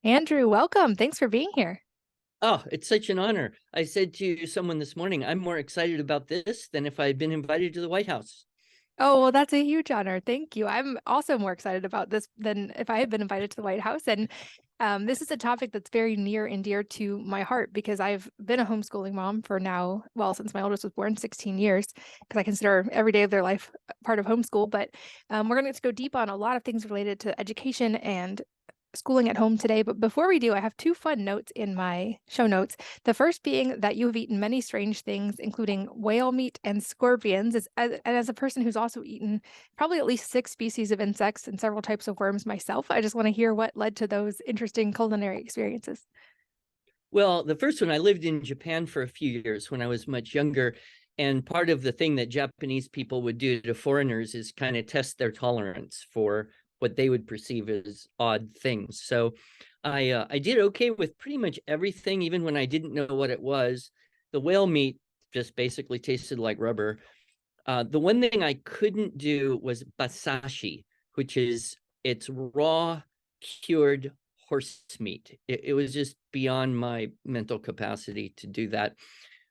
Andrew, welcome. Thanks for being here. Oh, it's such an honor. I said to someone this morning, I'm more excited about this than if I had been invited to the White House. Oh, well, that's a huge honor. Thank you. I'm also more excited about this than if I had been invited to the White House. And this is a topic that's very near and dear to my heart because I've been a homeschooling mom for now, well, since my oldest was born, 16 years, because I consider every day of their life part of homeschool. But we're going to go deep on a lot of things related to education and schooling at home today. But before we do, I have two fun notes in my show notes. The first being that you have eaten many strange things, including whale meat and scorpions. And as a person who's also eaten probably at least 6 species of insects and several types of worms myself, I just want to hear what led to those interesting culinary experiences. Well, the first one, I lived in Japan for a few years when I was much younger. And part of the thing that Japanese people would do to foreigners is kind of test their tolerance for what they would perceive as odd things. So I did okay with pretty much everything, even when I didn't know what it was. The whale meat just basically tasted like rubber. The one thing I couldn't do was basashi, which is it's raw cured horse meat. It was just beyond my mental capacity to do that.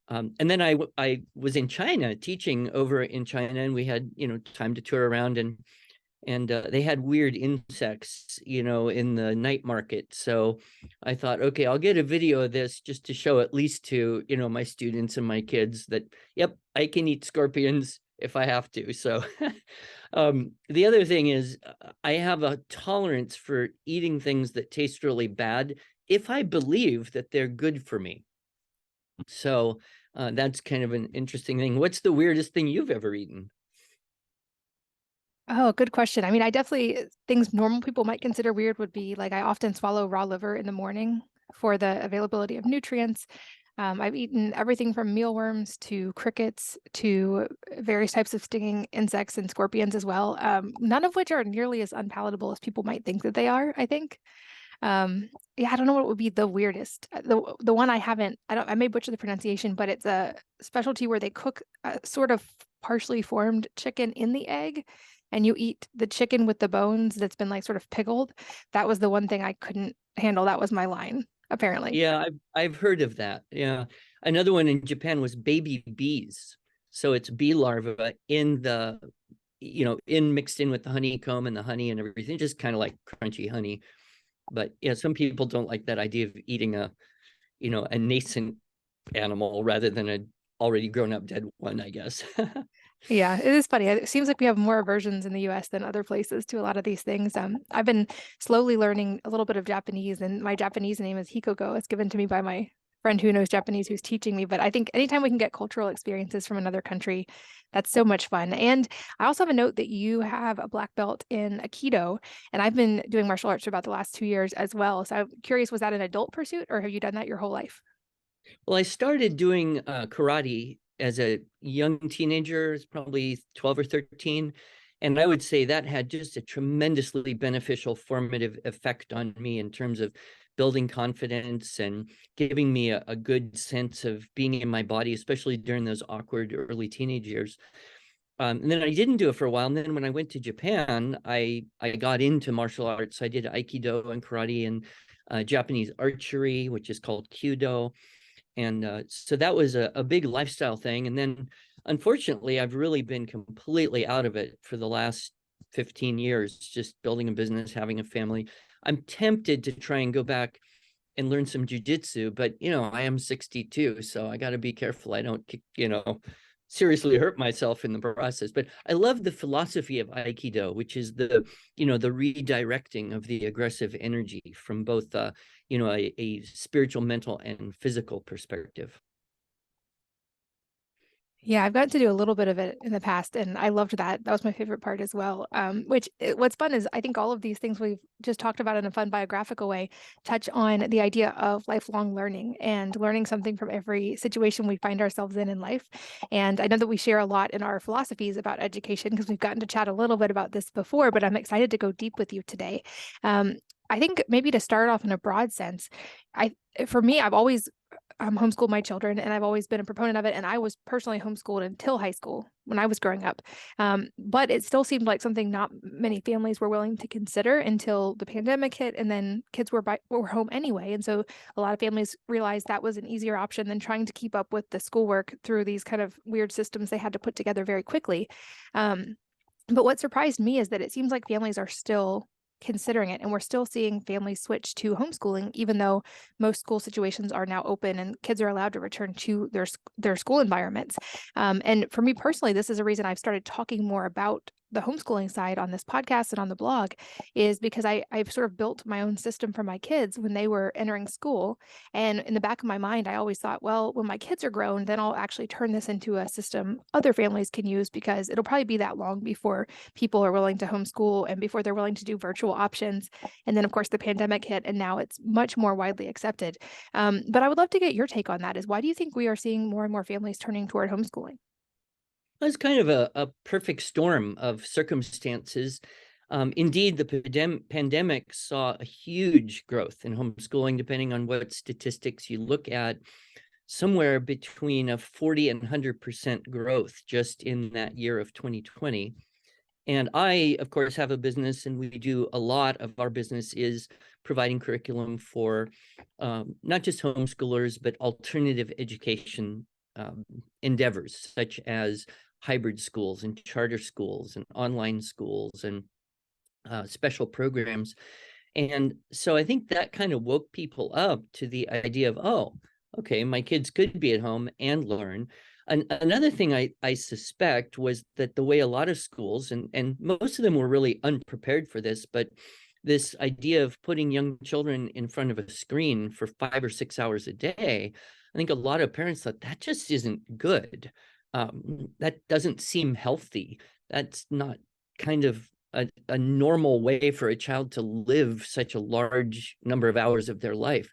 And then I was in China teaching over in China, and we had time to tour around, and they had weird insects in the night market. So I thought, okay, I'll get a video of this just to show at least to my students and my kids that yep, I can eat scorpions if I have to. So the other thing is I have a tolerance for eating things that taste really bad if I believe that they're good for me. So that's kind of an interesting thing. What's the weirdest thing you've ever eaten? Oh, good question. I mean, I definitely, things normal people might consider weird would be like I often swallow raw liver in the morning for the availability of nutrients. I've eaten everything from mealworms to crickets to various types of stinging insects and scorpions as well. None of which are nearly as unpalatable as people might think that they are, I think. Yeah, I don't know what would be the weirdest. The one I haven't, I may butcher the pronunciation, but it's a specialty where they cook a sort of partially formed chicken in the egg, and you eat the chicken with the bones that's been like sort of pickled. That was the one thing I couldn't handle. That was my line, apparently. Yeah, I've heard of that. Yeah. Another one in Japan was baby bees. So it's bee larvae in the, in mixed in with the honeycomb and the honey and everything, just kind of like crunchy honey. But yeah, some people don't like that idea of eating a nascent animal rather than a already grown up dead one, I guess. Yeah, it is funny. It seems like we have more aversions in the US than other places to a lot of these things. I've been slowly learning a little bit of Japanese, and my Japanese name is Hikoko. It's given to me by my friend who knows Japanese who's teaching me. But I think anytime we can get cultural experiences from another country, that's so much fun. And I also have a note that you have a black belt in Aikido, and I've been doing martial arts for about the last 2 years as well. So I'm curious, was that an adult pursuit, or have you done that your whole life? Well, I started doing karate as a young teenager, it's probably 12 or 13. And I would say that had just a tremendously beneficial formative effect on me in terms of building confidence and giving me a good sense of being in my body, especially during those awkward early teenage years. And then I didn't do it for a while. And then when I went to Japan, I got into martial arts. I did Aikido and karate and Japanese archery, which is called Kyudo. And so that was a big lifestyle thing. And then unfortunately, I've really been completely out of it for the last 15 years, just building a business, having a family. I'm tempted to try and go back and learn some jujitsu, but I am 62, so I got to be careful I don't, seriously hurt myself in the process. But I love the philosophy of Aikido, which is the redirecting of the aggressive energy from both a spiritual, mental, and physical perspective. Yeah, I've gotten to do a little bit of it in the past, and I loved that. That was my favorite part as well. What's fun is I think all of these things we've just talked about in a fun biographical way touch on the idea of lifelong learning and learning something from every situation we find ourselves in life. And I know that we share a lot in our philosophies about education because we've gotten to chat a little bit about this before, but I'm excited to go deep with you today. I think maybe to start off in a broad sense, for me, I've always homeschooled my children, and I've always been a proponent of it. And I was personally homeschooled until high school when I was growing up. But it still seemed like something not many families were willing to consider until the pandemic hit, and then kids were home anyway. And so a lot of families realized that was an easier option than trying to keep up with the schoolwork through these kind of weird systems they had to put together very quickly. But what surprised me is that it seems like families are still considering it, and we're still seeing families switch to homeschooling, even though most school situations are now open and kids are allowed to return to their school environments. And for me personally, this is a reason I've started talking more about the homeschooling side on this podcast and on the blog, is because I've sort of built my own system for my kids when they were entering school. And in the back of my mind, I always thought, well, when my kids are grown, then I'll actually turn this into a system other families can use, because it'll probably be that long before people are willing to homeschool and before they're willing to do virtual options. And then, of course, the pandemic hit, and now it's much more widely accepted. But I would love to get your take on that. Is why do you think we are seeing more and more families turning toward homeschooling? It's kind of a perfect storm of circumstances. Indeed, the pandemic saw a huge growth in homeschooling, depending on what statistics you look at, somewhere between a 40 and 100% growth just in that year of 2020. And I, of course, have a business, and we do a lot of our business is providing curriculum for not just homeschoolers, but alternative education endeavors, such as hybrid schools and charter schools and online schools and special programs. And so I think that kind of woke people up to the idea of, oh, okay, my kids could be at home and learn. Another thing I suspect was that the way a lot of schools, and most of them were really unprepared for this, but this idea of putting young children in front of a screen for 5 or 6 hours a day, I think a lot of parents thought that just isn't good. That doesn't seem healthy. That's not kind of a normal way for a child to live such a large number of hours of their life.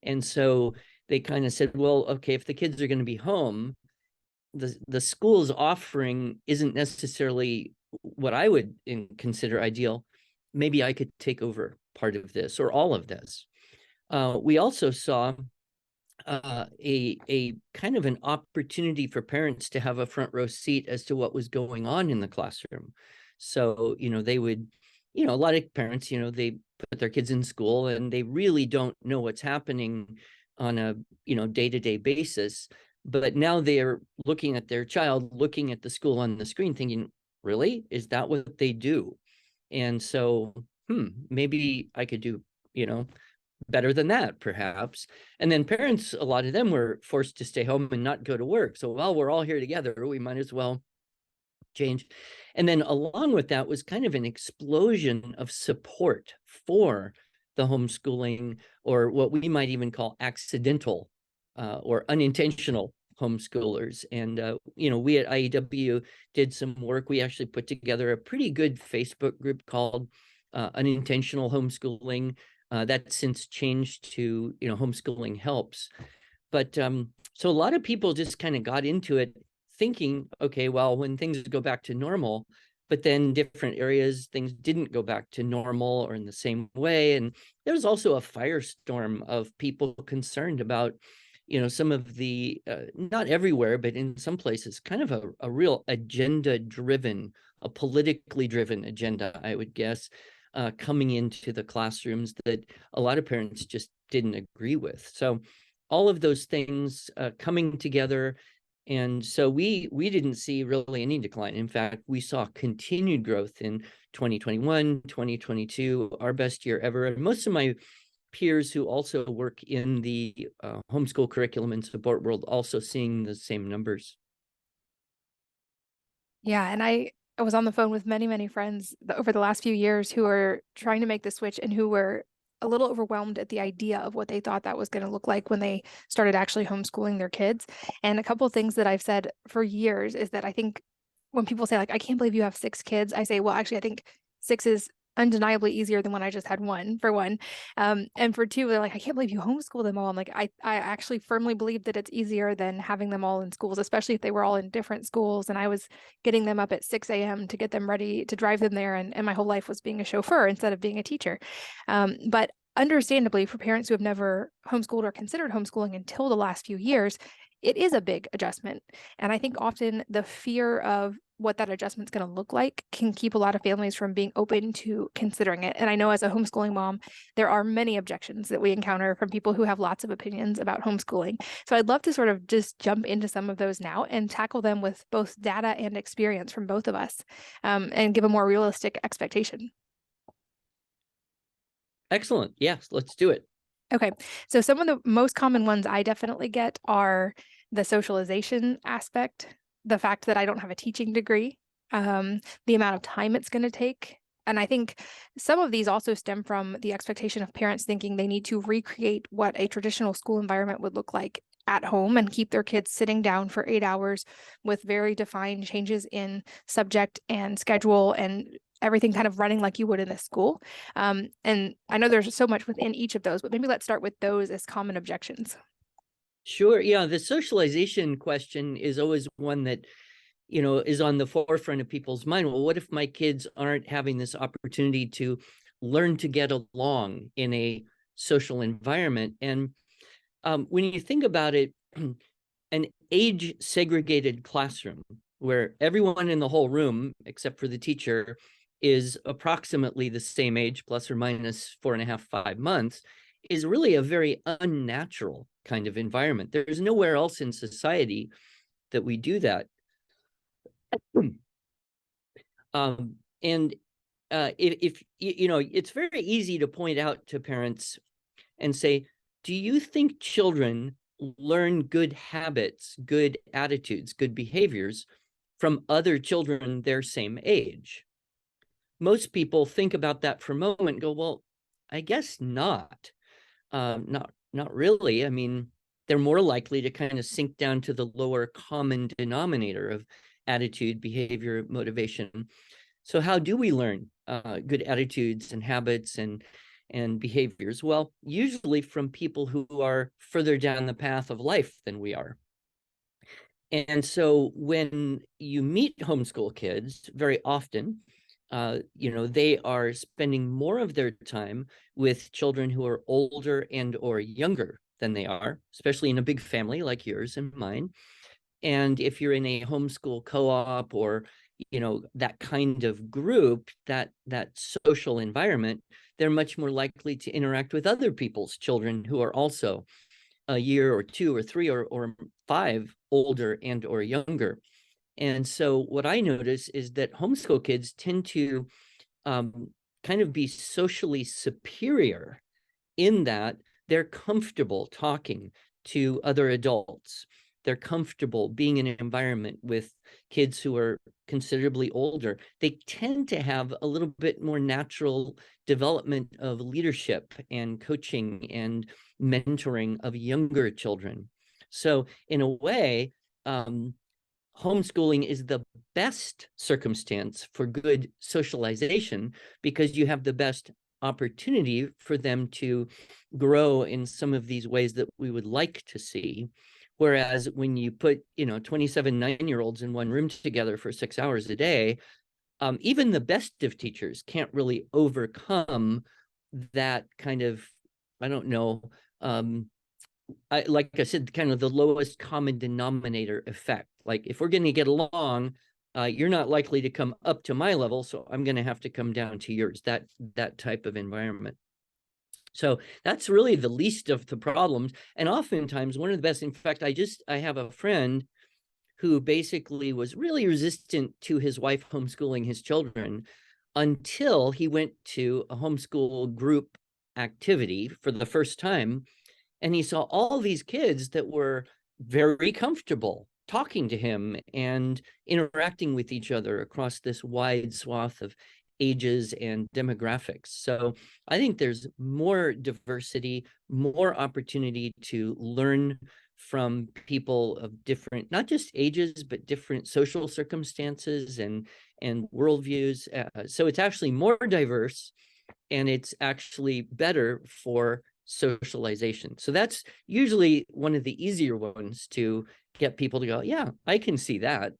And so they kind of said, well, okay, if the kids are going to be home, the school's offering isn't necessarily what I would consider ideal. Maybe I could take over part of this or all of this. We also saw a kind of an opportunity for parents to have a front row seat as to what was going on in the classroom. So, they would, a lot of parents, they put their kids in school and they really don't know what's happening on a, day-to-day basis. But now they're looking at their child, looking at the school on the screen, thinking, really? Is that what they do? And so, maybe I could do, better than that, perhaps. And then parents, a lot of them were forced to stay home and not go to work. So while we're all here together, we might as well change. And then along with that was kind of an explosion of support for the homeschooling, or what we might even call accidental or unintentional homeschoolers. And, we at IEW did some work. We actually put together a pretty good Facebook group called Unintentional Homeschooling. That's since changed to, Homeschooling Helps. But so a lot of people just kind of got into it thinking, okay, well, when things go back to normal, but then different areas, things didn't go back to normal or in the same way. And there was also a firestorm of people concerned about, some of the, not everywhere, but in some places, kind of a real agenda-driven, a politically driven agenda, I would guess, coming into the classrooms that a lot of parents just didn't agree with. So all of those things coming together. And so we didn't see really any decline. In fact, we saw continued growth in 2021, 2022, our best year ever. And most of my peers who also work in the homeschool curriculum and support world also seeing the same numbers. Yeah, and I was on the phone with many, many friends over the last few years who are trying to make the switch and who were a little overwhelmed at the idea of what they thought that was going to look like when they started actually homeschooling their kids. And a couple of things that I've said for years is that I think when people say, like, I can't believe you have 6 kids, I say, well, actually, I think 6 is undeniably easier than when I just had one, for one. And for 2, they're like, I can't believe you homeschool them all. I'm like, I actually firmly believe that it's easier than having them all in schools, especially if they were all in different schools. And I was getting them up at 6 a.m. to get them ready to drive them there. And my whole life was being a chauffeur instead of being a teacher. But understandably, for parents who have never homeschooled or considered homeschooling until the last few years, it is a big adjustment. And I think often the fear of what that adjustment's going to look like can keep a lot of families from being open to considering it. And I know as a homeschooling mom, there are many objections that we encounter from people who have lots of opinions about homeschooling. So I'd love to sort of just jump into some of those now and tackle them with both data and experience from both of us, and give a more realistic expectation. Excellent. Yes, let's do it. Okay, so some of the most common ones I definitely get are the socialization aspect, the fact that I don't have a teaching degree, the amount of time it's going to take. And I think some of these also stem from the expectation of parents thinking they need to recreate what a traditional school environment would look like at home and keep their kids sitting down for 8 hours with very defined changes in subject and schedule and everything kind of running like you would in a school. And I know there's so much within each of those, but maybe let's start with those as common objections. Sure. Yeah, the socialization question is always one that, is on the forefront of people's mind. Well, what if my kids aren't having this opportunity to learn to get along in a social environment? And when you think about it, an age segregated classroom where everyone in the whole room, except for the teacher, is approximately the same age, plus or minus 4.5, 5 months, is really a very unnatural kind of environment. There's nowhere else in society that we do that. And if it's very easy to point out to parents and say, do you think children learn good habits, good attitudes, good behaviors from other children their same age? Most people think about that for a moment and go, well, I guess not. Not really. I mean, they're more likely to kind of sink down to the lower common denominator of attitude, behavior, motivation. So how do we learn good attitudes and habits and behaviors? Well, usually from people who are further down the path of life than we are. And so when you meet homeschool kids, very often, they are spending more of their time with children who are older and or younger than they are, especially in a big family like yours and mine. And if you're in a homeschool co-op or that kind of group, that social environment, they're much more likely to interact with other people's children who are also a year or two or three or 5 older and or younger. And so what I notice is that homeschool kids tend to kind of be socially superior in that they're comfortable talking to other adults. They're comfortable being in an environment with kids who are considerably older. They tend to have a little bit more natural development of leadership and coaching and mentoring of younger children. So in a way, homeschooling is the best circumstance for good socialization because you have the best opportunity for them to grow in some of these ways that we would like to see. Whereas when you put, 27 9-year-olds in one room together for 6 hours a day, even the best of teachers can't really overcome that kind of, I don't know, like I said, kind of the lowest common denominator effect. Like if we're going to get along, you're not likely to come up to my level, so I'm going to have to come down to yours. That type of environment. So that's really the least of the problems, and oftentimes one of the best. In fact, I have a friend who basically was really resistant to his wife homeschooling his children until he went to a homeschool group activity for the first time. And he saw all these kids that were very comfortable talking to him and interacting with each other across this wide swath of ages and demographics. So I think there's more diversity, more opportunity to learn from people of different, not just ages, but different social circumstances and worldviews. So it's actually more diverse, and it's actually better for socialization. So that's usually one of the easier ones to get people to go, yeah, I can see that.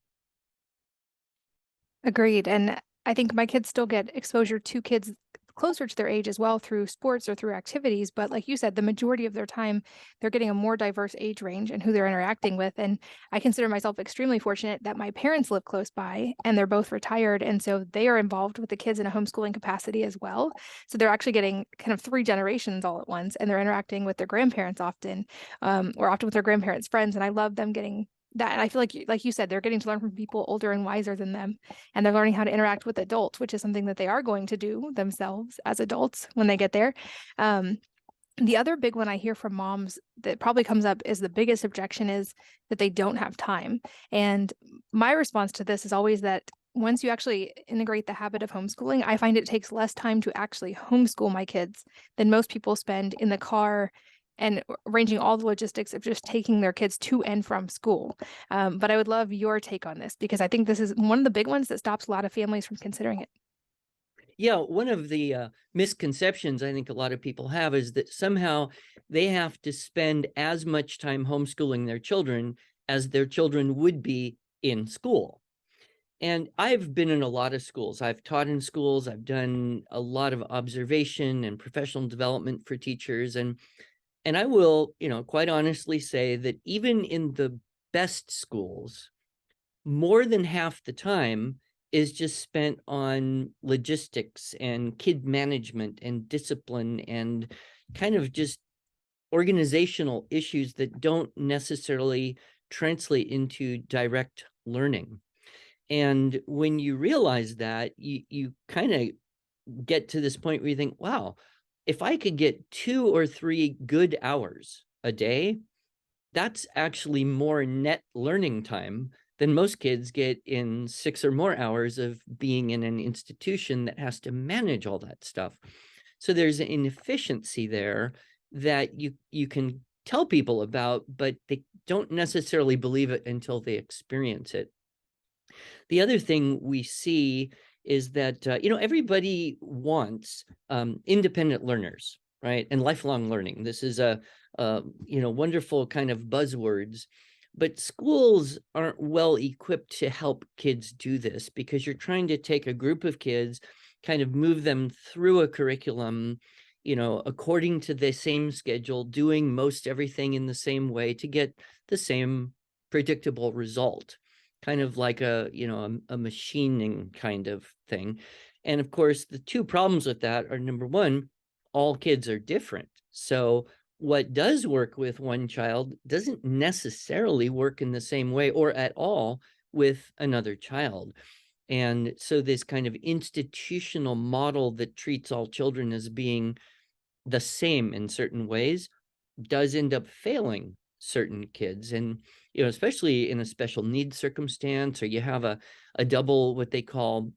Agreed. And I think my kids still get exposure to kids closer to their age as well through sports or through activities. But like you said, the majority of their time, they're getting a more diverse age range and who they're interacting with. And I consider myself extremely fortunate that my parents live close by and they're both retired. And so they are involved with the kids in a homeschooling capacity as well. So they're actually getting kind of three generations all at once, and they're interacting with their grandparents often, or often with their grandparents' friends. And I love them getting that. And I feel like you said, they're getting to learn from people older and wiser than them, and they're learning how to interact with adults, which is something that they are going to do themselves as adults when they get there. The other big one I hear from moms that probably comes up is the biggest objection is that they don't have time. And my response to this is always that once you actually integrate the habit of homeschooling, I find it takes less time to actually homeschool my kids than most people spend in the car and arranging all the logistics of just taking their kids to and from school. But I would love your take on this, because I think this is one of the big ones that stops a lot of families from considering it. Yeah, one of the misconceptions I think a lot of people have is that somehow they have to spend as much time homeschooling their children as their children would be in school. And I've been in a lot of schools. I've taught in schools. I've done a lot of observation and professional development for teachers. And I will, quite honestly say that even in the best schools, more than half the time is just spent on logistics and kid management and discipline and kind of just organizational issues that don't necessarily translate into direct learning. And when you realize that, you kind of get to this point where you think, wow, if I could get 2 or 3 good hours a day, that's actually more net learning time than most kids get in 6 or more hours of being in an institution that has to manage all that stuff. So there's an inefficiency there that you can tell people about, but they don't necessarily believe it until they experience it. The other thing we see is that, everybody wants independent learners, right? And lifelong learning. This is a wonderful kind of buzzwords, but schools aren't well equipped to help kids do this, because you're trying to take a group of kids, kind of move them through a curriculum, according to the same schedule, doing most everything in the same way to get the same predictable result, kind of like a machining kind of thing. And of course, the two problems with that are, number one, all kids are different. So what does work with one child doesn't necessarily work in the same way or at all with another child. And so this kind of institutional model that treats all children as being the same in certain ways does end up failing certain kids. And especially in a special needs circumstance, or you have a double, what they call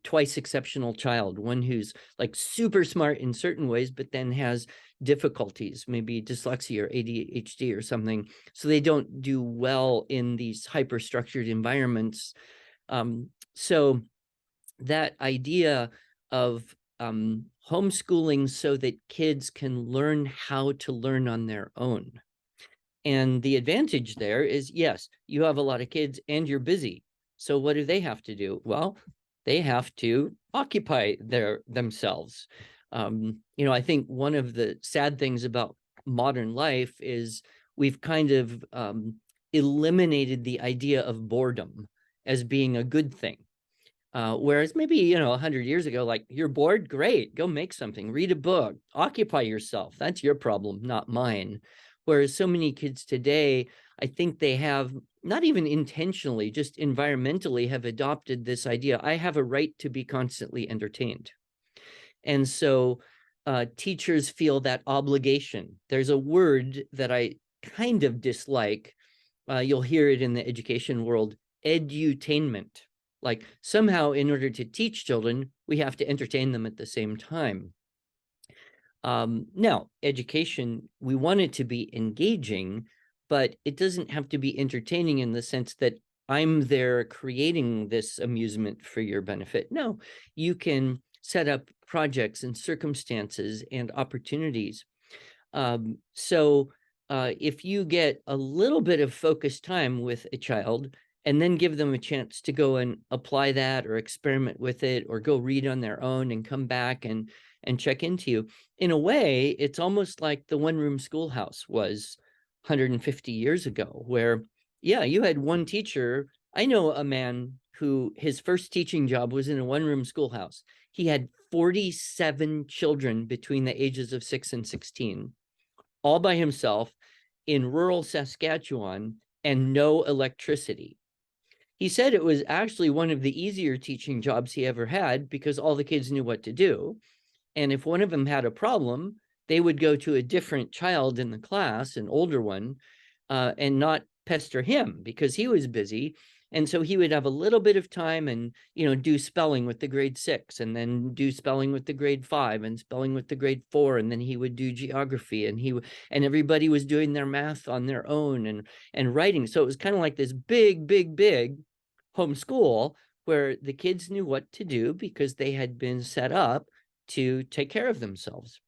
twice exceptional child, one who's like super smart in certain ways but then has difficulties, maybe dyslexia or ADHD or something, so they don't do well in these hyper structured environments. So that idea of homeschooling so that kids can learn how to learn on their own. And the advantage there is, yes, you have a lot of kids and you're busy. So what do they have to do? Well, they have to occupy themselves. I think one of the sad things about modern life is we've kind of eliminated the idea of boredom as being a good thing. Whereas maybe, 100 years ago, like, you're bored, great, go make something, read a book, occupy yourself. That's your problem, not mine. Whereas so many kids today, I think they have, not even intentionally, just environmentally have adopted this idea. I have a right to be constantly entertained. And so teachers feel that obligation. There's a word that I kind of dislike. You'll hear it in the education world, edutainment. Like, somehow in order to teach children, we have to entertain them at the same time. Now, education, we want it to be engaging, but it doesn't have to be entertaining in the sense that I'm there creating this amusement for your benefit. No, you can set up projects and circumstances and opportunities. So if you get a little bit of focused time with a child, and then give them a chance to go and apply that or experiment with it or go read on their own and come back and check into you. In a way, it's almost like the one-room schoolhouse was 150 years ago, where, yeah, you had one teacher. I know a man who his first teaching job was in a one-room schoolhouse. He had 47 children between the ages of 6 and 16, all by himself in rural Saskatchewan, and no electricity. He said it was actually one of the easier teaching jobs he ever had because all the kids knew what to do. And if one of them had a problem, they would go to a different child in the class, an older one, and not pester him because he was busy. And so he would have a little bit of time and, do spelling with the grade 6, and then do spelling with the grade 5, and spelling with the grade 4. And then he would do geography, and everybody was doing their math on their own and writing. So it was kind of like this big, big, big homeschool where the kids knew what to do because they had been set up to take care of themselves.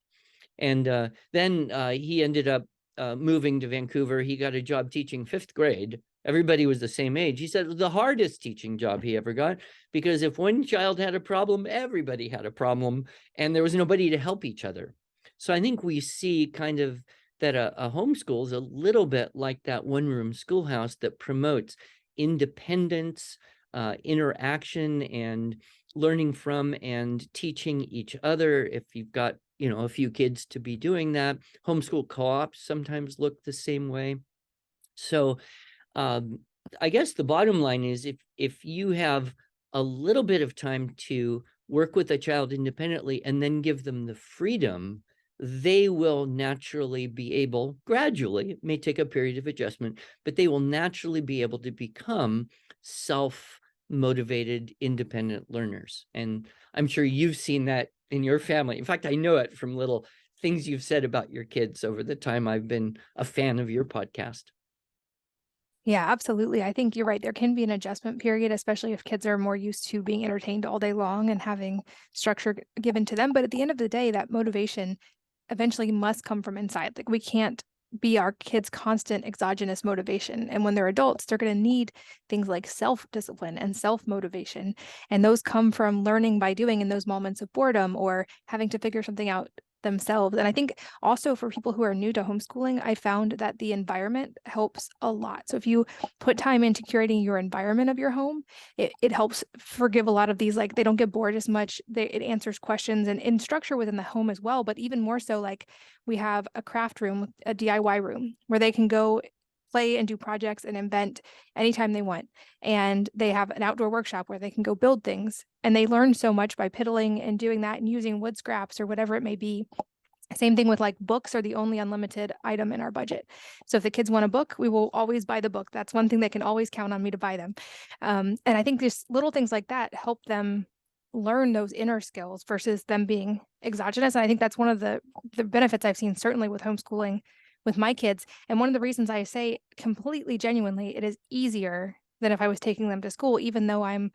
And then he ended up moving to Vancouver. He got a job teaching 5th grade. Everybody was the same age. He said it was the hardest teaching job he ever got because if one child had a problem, everybody had a problem, and there was nobody to help each other. So I think we see kind of that a homeschool is a little bit like that one-room schoolhouse that promotes independence, interaction, and learning from and teaching each other. If you've got, a few kids to be doing that, homeschool co-ops sometimes look the same way. So I guess the bottom line is if you have a little bit of time to work with a child independently and then give them the freedom, they will naturally be able, gradually, it may take a period of adjustment, but they will naturally be able to become self-motivated, independent learners. And I'm sure you've seen that in your family. In fact, I know it from little things you've said about your kids over the time I've been a fan of your podcast. Yeah, absolutely. I think you're right. There can be an adjustment period, especially if kids are more used to being entertained all day long and having structure given to them. But at the end of the day, that motivation eventually must come from inside. Like, we can't be our kids' constant exogenous motivation. And when they're adults, they're going to need things like self-discipline and self-motivation. And those come from learning by doing in those moments of boredom or having to figure something out themselves. And I think also for people who are new to homeschooling, I found that the environment helps a lot. So if you put time into curating your environment of your home, it helps forgive a lot of these, like, they don't get bored as much. It answers questions and in structure within the home as well. But even more so, like, we have a craft room, a DIY room where they can go play and do projects and invent anytime they want. And they have an outdoor workshop where they can go build things. And they learn so much by piddling and doing that and using wood scraps or whatever it may be. Same thing with, like, books are the only unlimited item in our budget. So if the kids want a book, we will always buy the book. That's one thing they can always count on me to buy them. And I think just little things like that help them learn those inner skills versus them being exogenous. And I think that's one of the benefits I've seen, certainly with homeschooling with my kids. And one of the reasons I say completely genuinely, it is easier than if I was taking them to school, even though I'm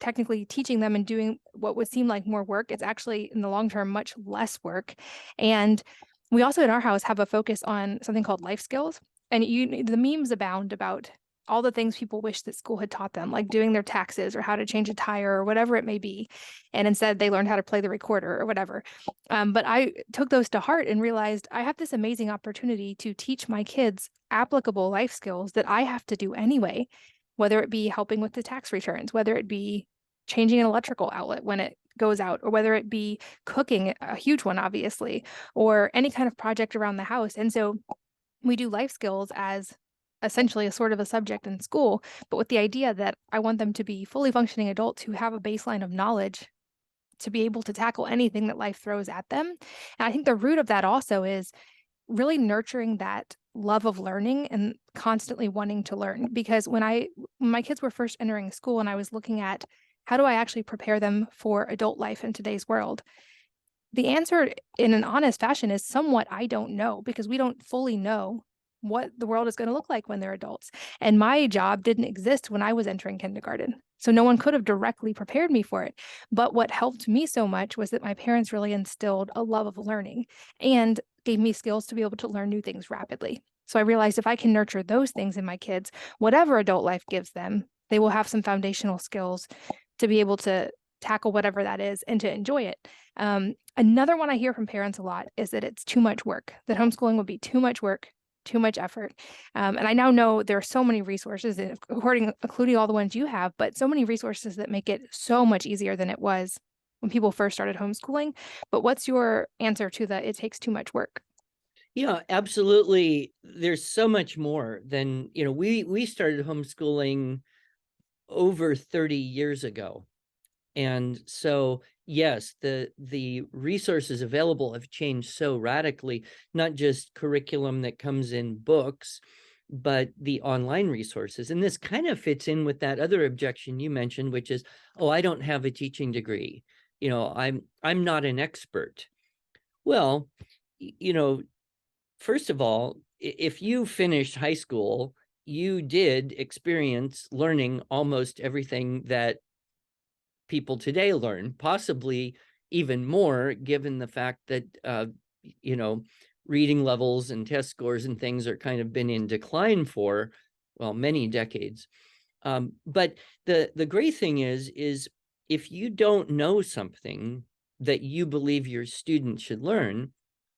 technically teaching them and doing what would seem like more work. It's actually, in the long term, much less work. And we also in our house have a focus on something called life skills. And the memes abound about all the things people wish that school had taught them, like doing their taxes or how to change a tire or whatever it may be. And instead they learned how to play the recorder or whatever. But I took those to heart and realized I have this amazing opportunity to teach my kids applicable life skills that I have to do anyway, whether it be helping with the tax returns, whether it be changing an electrical outlet when it goes out, or whether it be cooking, a huge one, obviously, or any kind of project around the house. And so we do life skills as essentially a sort of a subject in school, but with the idea that I want them to be fully functioning adults who have a baseline of knowledge to be able to tackle anything that life throws at them. And I think the root of that also is really nurturing that love of learning and constantly wanting to learn. Because when my kids were first entering school and I was looking at how do I actually prepare them for adult life in today's world, the answer in an honest fashion is somewhat I don't know, because we don't fully know what the world is going to look like when they're adults. And my job didn't exist when I was entering kindergarten. So no one could have directly prepared me for it. But what helped me so much was that my parents really instilled a love of learning and gave me skills to be able to learn new things rapidly. So I realized if I can nurture those things in my kids, whatever adult life gives them, they will have some foundational skills to be able to tackle whatever that is and to enjoy it. Another one I hear from parents a lot is that it's too much work, that homeschooling would be too much work, too much effort. And I now know there are so many resources, including all the ones you have, but so many resources that make it so much easier than it was when people first started homeschooling. But what's your answer to the it takes too much work? Yeah, absolutely. There's so much more than, we started homeschooling over 30 years ago. And so, yes, the resources available have changed so radically, not just curriculum that comes in books, but the online resources. And this kind of fits in with that other objection you mentioned, which is, oh, I don't have a teaching degree. I'm not an expert. Well, first of all, if you finished high school, you did experience learning almost everything that people today learn, possibly even more, given the fact that, reading levels and test scores and things are kind of been in decline for, well, many decades. But the great thing is if you don't know something that you believe your students should learn,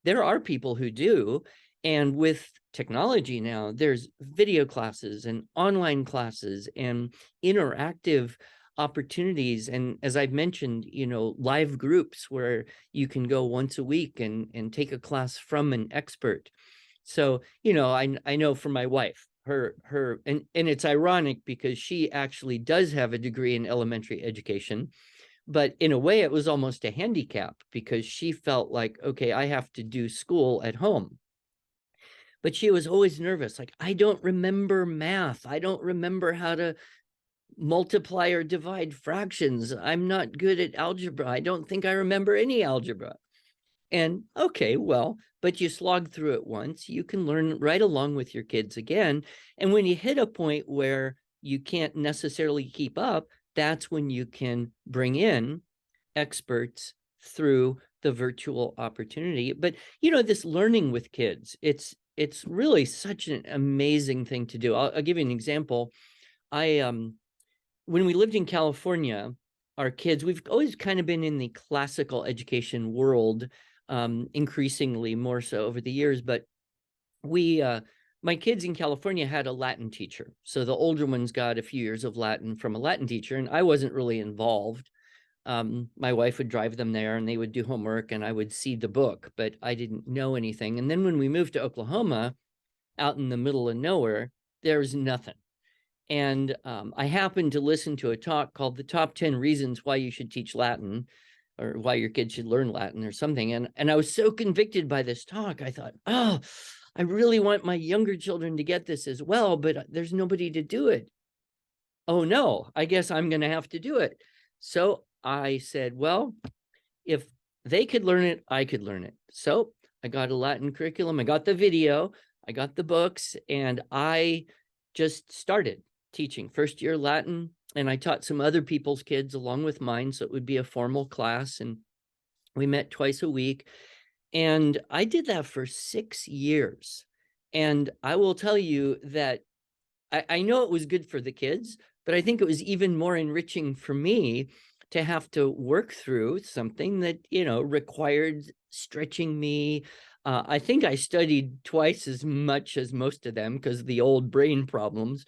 there are people who do. And with technology now, there's video classes and online classes and interactive opportunities. And as I've mentioned, live groups where you can go once a week and take a class from an expert. So, I know for my wife, and it's ironic because she actually does have a degree in elementary education, but in a way it was almost a handicap because she felt like, okay, I have to do school at home. But she was always nervous. Like, I don't remember math. I don't remember how to multiply or divide fractions. I'm not good at algebra. I don't think I remember any algebra. And okay, well, but you slog through it once, you can learn right along with your kids again. And when you hit a point where you can't necessarily keep up, that's when you can bring in experts through the virtual opportunity. But this learning with kids, it's really such an amazing thing to do. I'll give you an example. When we lived in California, our kids, we've always kind of been in the classical education world, increasingly more so over the years, but my kids in California had a Latin teacher. So the older ones got a few years of Latin from a Latin teacher, and I wasn't really involved. My wife would drive them there and they would do homework and I would see the book, but I didn't know anything. And then when we moved to Oklahoma, out in the middle of nowhere, there was nothing. And I happened to listen to a talk called The Top 10 Reasons Why You Should Teach Latin, or why your kids should learn Latin or something. And I was so convicted by this talk, I thought, oh, I really want my younger children to get this as well, but there's nobody to do it. Oh no, I guess I'm going to have to do it. So I said, well, if they could learn it, I could learn it. So I got a Latin curriculum, I got the video, I got the books, and I just started teaching first year Latin. And I taught some other people's kids along with mine. So it would be a formal class. And we met twice a week. And I did that for 6 years. And I will tell you that I know it was good for the kids, but I think it was even more enriching for me to have to work through something that, required stretching me. I think I studied twice as much as most of them because of the old brain problems,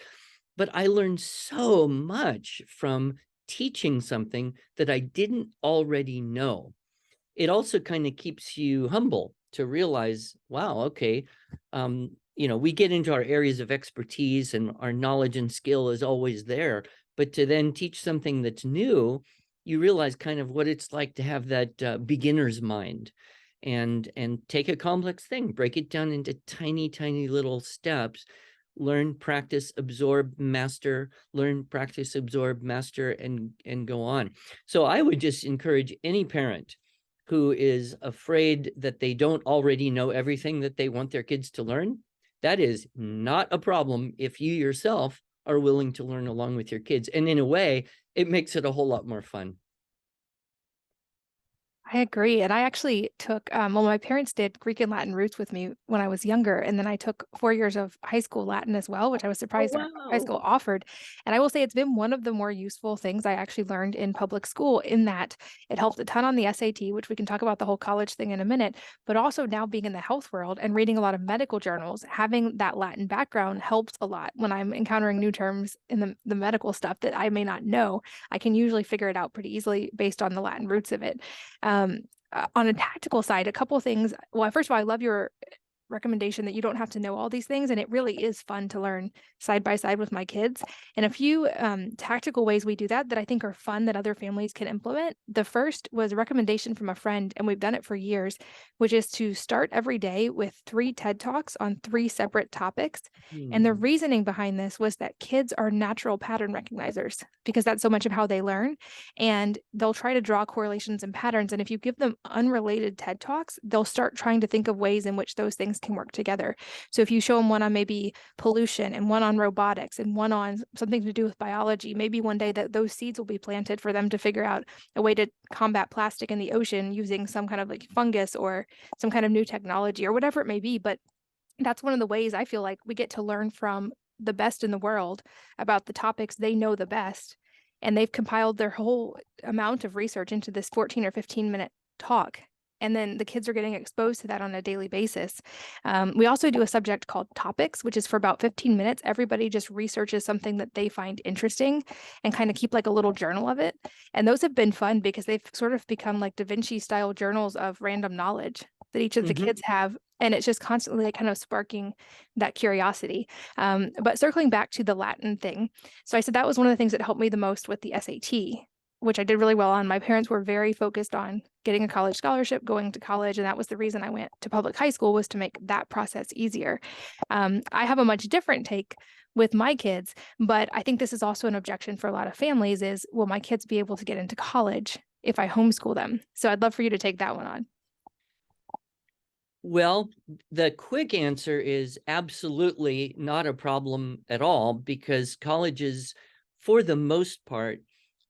but I learned so much from teaching something that I didn't already know. It also kind of keeps you humble to realize, wow, okay, we get into our areas of expertise and our knowledge and skill is always there. But to then teach something that's new, you realize kind of what it's like to have that beginner's mind and take a complex thing, break it down into tiny, tiny little steps, learn, practice, absorb, master, learn, practice, absorb, master, and go on. So I would just encourage any parent who is afraid that they don't already know everything that they want their kids to learn. That is not a problem if you yourself are willing to learn along with your kids. And in a way, it makes it a whole lot more fun. I agree. And I actually took, well, my parents did Greek and Latin roots with me when I was younger. And then I took 4 years of high school Latin as well, which I was Oh, surprised our high wow. school offered. And I will say it's been one of the more useful things I actually learned in public school, in that it helped a ton on the SAT, which we can talk about the whole college thing in a minute. But also now being in the health world and reading a lot of medical journals, having that Latin background helps a lot when I'm encountering new terms in the medical stuff that I may not know. I can usually figure it out pretty easily based on the Latin roots of it. Um, on a tactical side, a couple things. Well, first of all, I love your recommendation that you don't have to know all these things, and it really is fun to learn side by side with my kids. And a few tactical ways we do that I think are fun that other families can implement. The first was a recommendation from a friend, and we've done it for years, which is to start every day with 3 TED Talks on 3 separate topics. And the Hmm. reasoning behind this was that kids are natural pattern recognizers, because that's so much of how they learn. And they'll try to draw correlations and patterns. And if you give them unrelated TED Talks, they'll start trying to think of ways in which those things can work together. So if you show them one on maybe pollution and one on robotics and one on something to do with biology, maybe one day that those seeds will be planted for them to figure out a way to combat plastic in the ocean using some kind of like fungus or some kind of new technology or whatever it may be. But that's one of the ways I feel like we get to learn from the best in the world about the topics they know the best. And they've compiled their whole amount of research into this 14 or 15-minute talk. And then the kids are getting exposed to that on a daily basis. We also do a subject called topics, which is for about 15 minutes. Everybody just researches something that they find interesting and kind of keep like a little journal of it. And those have been fun because they've sort of become like Da Vinci style journals of random knowledge that each of the Mhm. kids have. And it's just constantly like kind of sparking that curiosity. But circling back to the Latin thing. So I said that was one of the things that helped me the most with the SAT, which I did really well on. My parents were very focused on getting a college scholarship, going to college. And that was the reason I went to public high school, was to make that process easier. I have a much different take with my kids, but I think this is also an objection for a lot of families is, will my kids be able to get into college if I homeschool them? So I'd love for you to take that one on. Well, the quick answer is absolutely not a problem at all, because colleges, for the most part,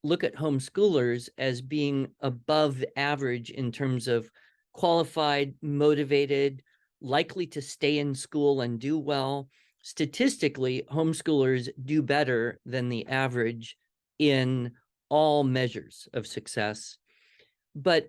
look at homeschoolers as being above average in terms of qualified, motivated, likely to stay in school and do well. Statistically, homeschoolers do better than the average in all measures of success. But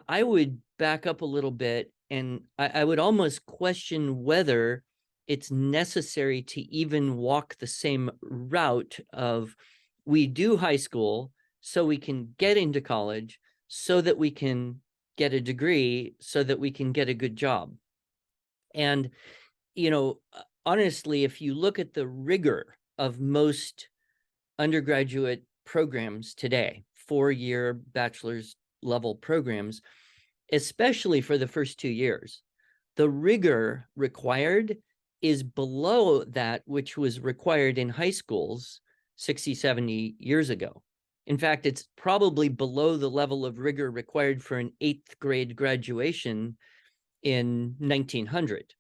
I would back up a little bit, and I would almost question whether it's necessary to even walk the same route of, we do high school so we can get into college, so that we can get a degree, so that we can get a good job. And, honestly, if you look at the rigor of most undergraduate programs today, 4-year bachelor's level programs, especially for the first 2 years, the rigor required is below that which was required in high schools 60, 70 years ago. In fact, it's probably below the level of rigor required for an 8th grade graduation in 1900.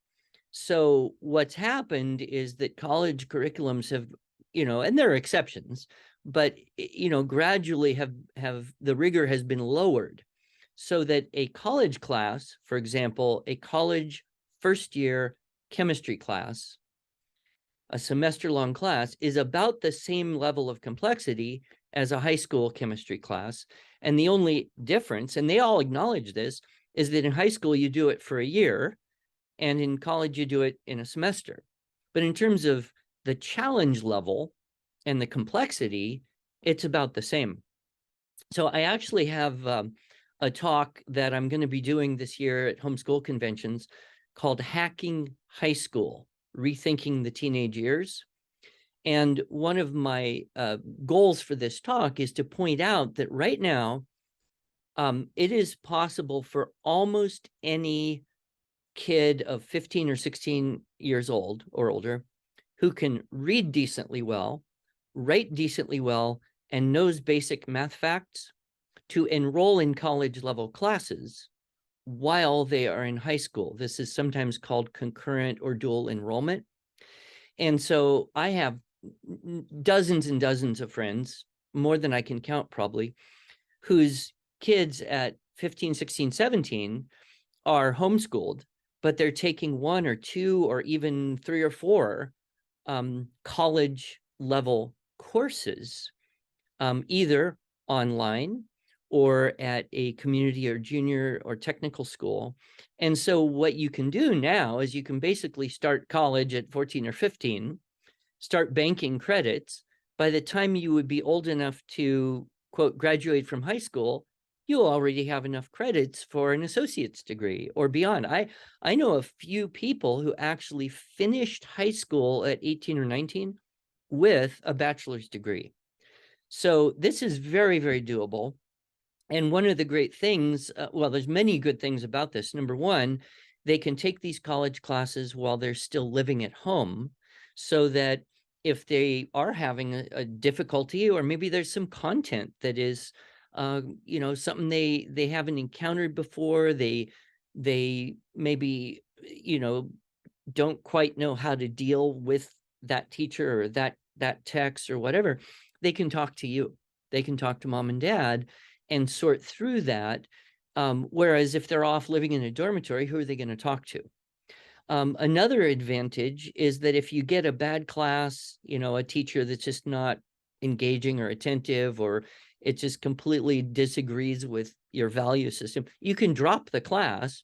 So what's happened is that college curriculums have, and there are exceptions, but gradually have the rigor has been lowered, so that a college class, for example, a college first year chemistry class, a semester long class, is about the same level of complexity as a high school chemistry class. And the only difference, and they all acknowledge this, is that in high school you do it for a year, and in college you do it in a semester. But in terms of the challenge level and the complexity, it's about the same. So I actually have a talk that I'm going to be doing this year at homeschool conventions called Hacking High School, Rethinking the Teenage Years. And one of my goals for this talk is to point out that right now, it is possible for almost any kid of 15 or 16 years old or older who can read decently well, write decently well, and knows basic math facts to enroll in college level classes while they are in high school. This is sometimes called concurrent or dual enrollment. And so I have dozens and dozens of friends, more than I can count probably, whose kids at 15, 16, 17 are homeschooled, but they're taking 1 or 2 or even 3 or 4 college level courses, either online or at a community or junior or technical school. And so what you can do now is you can basically start college at 14 or 15, start banking credits. By the time you would be old enough to, quote, graduate from high school, you'll already have enough credits for an associate's degree or beyond. I know a few people who actually finished high school at 18 or 19 with a bachelor's degree. So this is very, very doable. And one of the great things, well, there's many good things about this. Number one, they can take these college classes while they're still living at home, so that if they are having a difficulty, or maybe there's some content that is, something they haven't encountered before, they maybe, don't quite know how to deal with that teacher or that text or whatever, they can talk to you. They can talk to mom and dad and sort through that. Whereas if they're off living in a dormitory, who are they going to talk to? Another advantage is that if you get a bad class, a teacher that's just not engaging or attentive, or it just completely disagrees with your value system, you can drop the class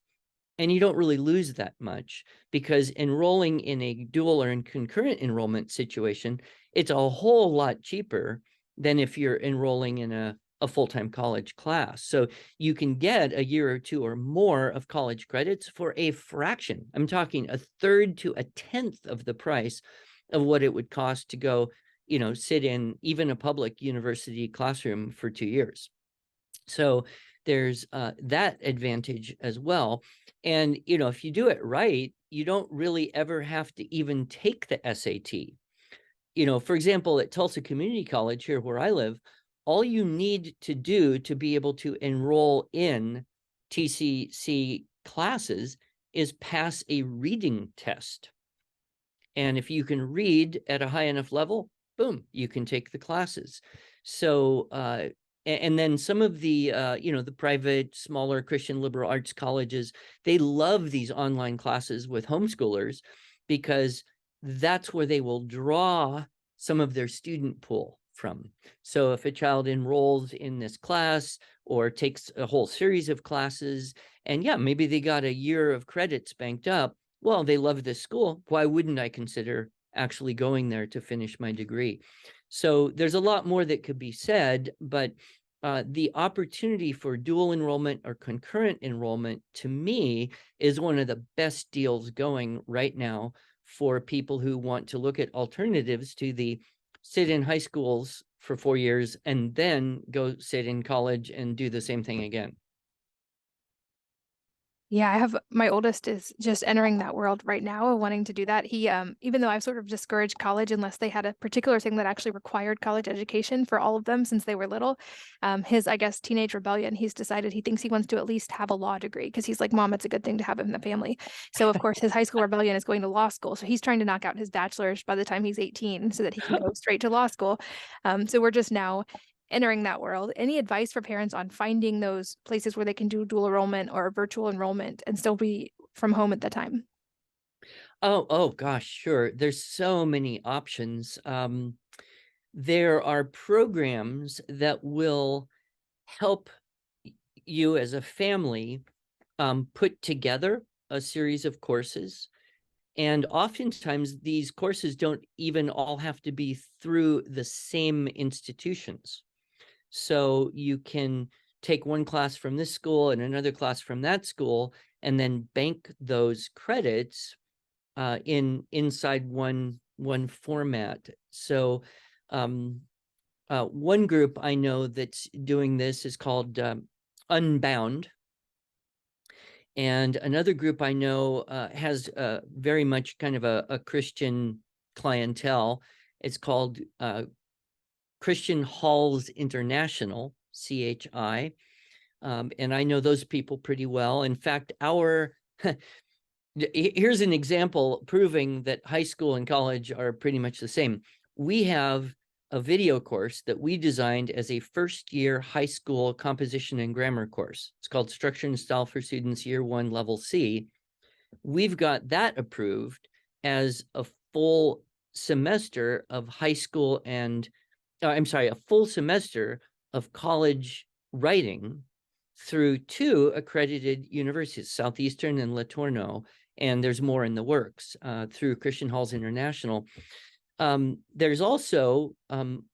and you don't really lose that much, because enrolling in a dual or in concurrent enrollment situation, it's a whole lot cheaper than if you're enrolling in a full-time college class. So you can get a year or 2 or more of college credits for a fraction. I'm talking a third to a tenth of the price of what it would cost to go, sit in even a public university classroom for 2 years. So there's that advantage as well. And, if you do it right, you don't really ever have to even take the SAT. For example, at Tulsa Community College here where I live, all you need to do to be able to enroll in TCC classes is pass a reading test. And if you can read at a high enough level, boom, you can take the classes. So, and then some of the, the private, smaller Christian liberal arts colleges, they love these online classes with homeschoolers, because that's where they will draw some of their student pool from. So if a child enrolls in this class or takes a whole series of classes, and yeah, maybe they got a year of credits banked up, well, they love this school, why wouldn't I consider actually going there to finish my degree? So there's a lot more that could be said, but the opportunity for dual enrollment or concurrent enrollment, to me, is one of the best deals going right now for people who want to look at alternatives to the sit in high schools for 4 years and then go sit in college and do the same thing again. Yeah, my oldest is just entering that world right now of wanting to do that. He, even though I've sort of discouraged college unless they had a particular thing that actually required college education for all of them since they were little, his, I guess, teenage rebellion, he's decided he thinks he wants to at least have a law degree because he's like, Mom, it's a good thing to have in the family. So of course his high school rebellion is going to law school. So he's trying to knock out his bachelor's by the time he's 18 so that he can go straight to law school. So we're just now entering that world. Any advice for parents on finding those places where they can do dual enrollment or virtual enrollment and still be from home at the time? Oh gosh, sure. There's so many options. There are programs that will help you as a family put together a series of courses. And oftentimes these courses don't even all have to be through the same institutions. So you can take one class from this school and another class from that school, and then bank those credits inside one format. So one group I know that's doing this is called Unbound. And another group I know has very much kind of a Christian clientele. It's called Christian Halls International, CHI. And I know those people pretty well. In fact, here's an example proving that high school and college are pretty much the same. We have a video course that we designed as a first-year high school composition and grammar course. It's called Structure and Style for Students Year 1 Level C. We've got that approved as a full semester of high school and, a full semester of college writing through 2 accredited universities, Southeastern and Latorno, and there's more in the works through Christian Halls International. There's also,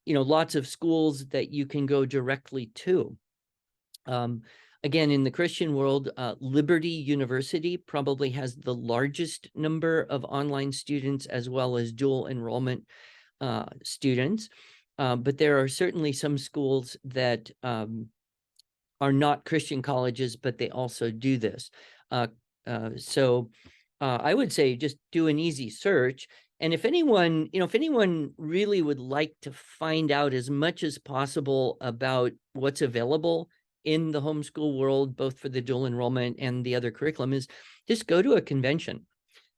lots of schools that you can go directly to. Again, in the Christian world, Liberty University probably has the largest number of online students as well as dual enrollment students. But there are certainly some schools that are not Christian colleges, but they also do this. So I would say just do an easy search. And if anyone really would like to find out as much as possible about what's available in the homeschool world, both for the dual enrollment and the other curriculum, is just go to a convention.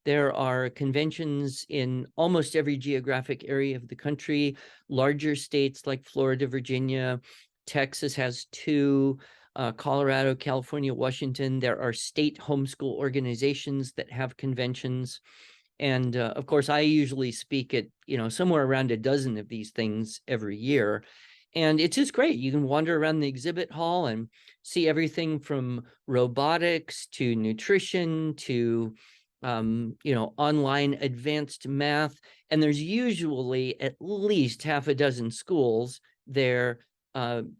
There are conventions in almost every geographic area of the country, larger states like Florida, Virginia, Texas has 2, Colorado, California, Washington. There are state homeschool organizations that have conventions. And of course, I usually speak at, somewhere around a dozen of these things every year. And it's just great. You can wander around the exhibit hall and see everything from robotics to nutrition to, online advanced math. And there's usually at least half a dozen schools there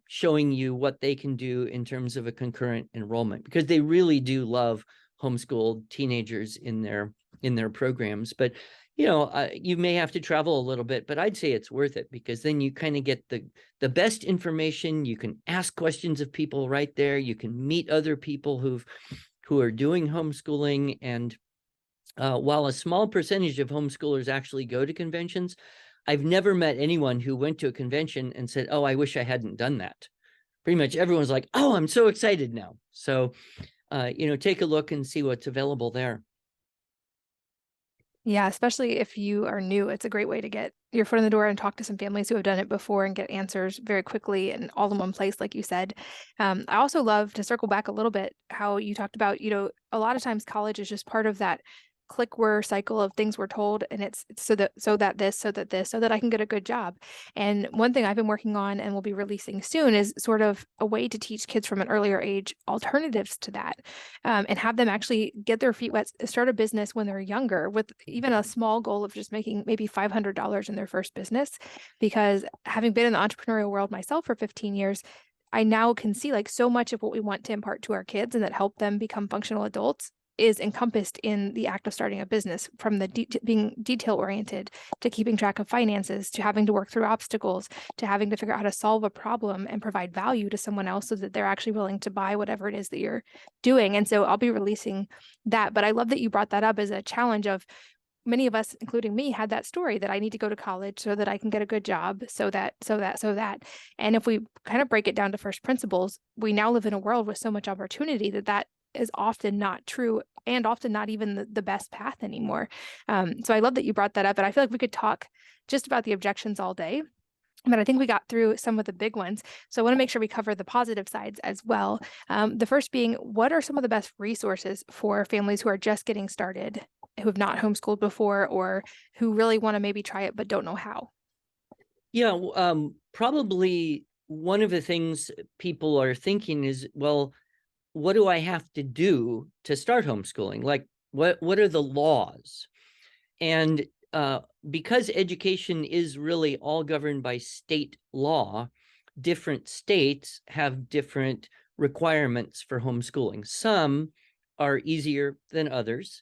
showing you what they can do in terms of a concurrent enrollment, because they really do love homeschooled teenagers in their programs. But you may have to travel a little bit, but I'd say it's worth it, because then you kind of get the best information. You can ask questions of people right there. You can meet other people who are doing homeschooling. And while a small percentage of homeschoolers actually go to conventions, I've never met anyone who went to a convention and said, "Oh, I wish I hadn't done that." Pretty much everyone's like, "Oh, I'm so excited now." So, take a look and see what's available there. Yeah, especially if you are new, it's a great way to get your foot in the door and talk to some families who have done it before and get answers very quickly and all in one place, like you said. I also love to circle back a little bit how you talked about, a lot of times college is just part of that click-word cycle of things we're told, and it's so that I can get a good job. And one thing I've been working on and will be releasing soon is sort of a way to teach kids from an earlier age alternatives to that, and have them actually get their feet wet, start a business when they're younger, with even a small goal of just making maybe $500 in their first business. Because having been in the entrepreneurial world myself for 15 years, I now can see like so much of what we want to impart to our kids and that help them become functional adults is encompassed in the act of starting a business, from the being detail oriented to keeping track of finances, to having to work through obstacles, to having to figure out how to solve a problem and provide value to someone else so that they're actually willing to buy whatever it is that you're doing. And so I'll be releasing that. But I love that you brought that up as a challenge of many of us, including me, had that story that I need to go to college so that I can get a good job, so that. And if we kind of break it down to first principles, we now live in a world with so much opportunity that is often not true, and often not even the best path anymore. So I love that you brought that up, and I feel like we could talk just about the objections all day, but I think we got through some of the big ones. So I want to make sure we cover the positive sides as well. The first being, what are some of the best resources for families who are just getting started, who have not homeschooled before, or who really want to maybe try it but don't know how? Yeah, probably one of the things people are thinking is, well, what do I have to do to start homeschooling? Like, what are the laws? And because education is really all governed by state law, different states have different requirements for homeschooling. Some are easier than others.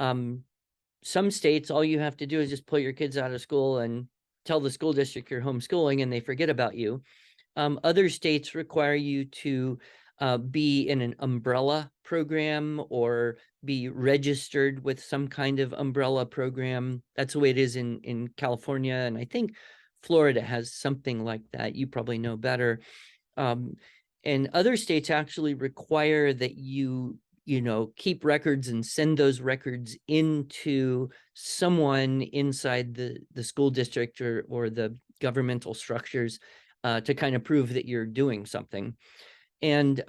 Some states, all you have to do is just pull your kids out of school and tell the school district you're homeschooling, and they forget about you. Other states require you to be in an umbrella program or be registered with some kind of umbrella program. That's the way it is in California. And I think Florida has something like that. You probably know better. And other states actually require that you keep records and send those records into someone inside the school district or the governmental structures to kind of prove that you're doing something. And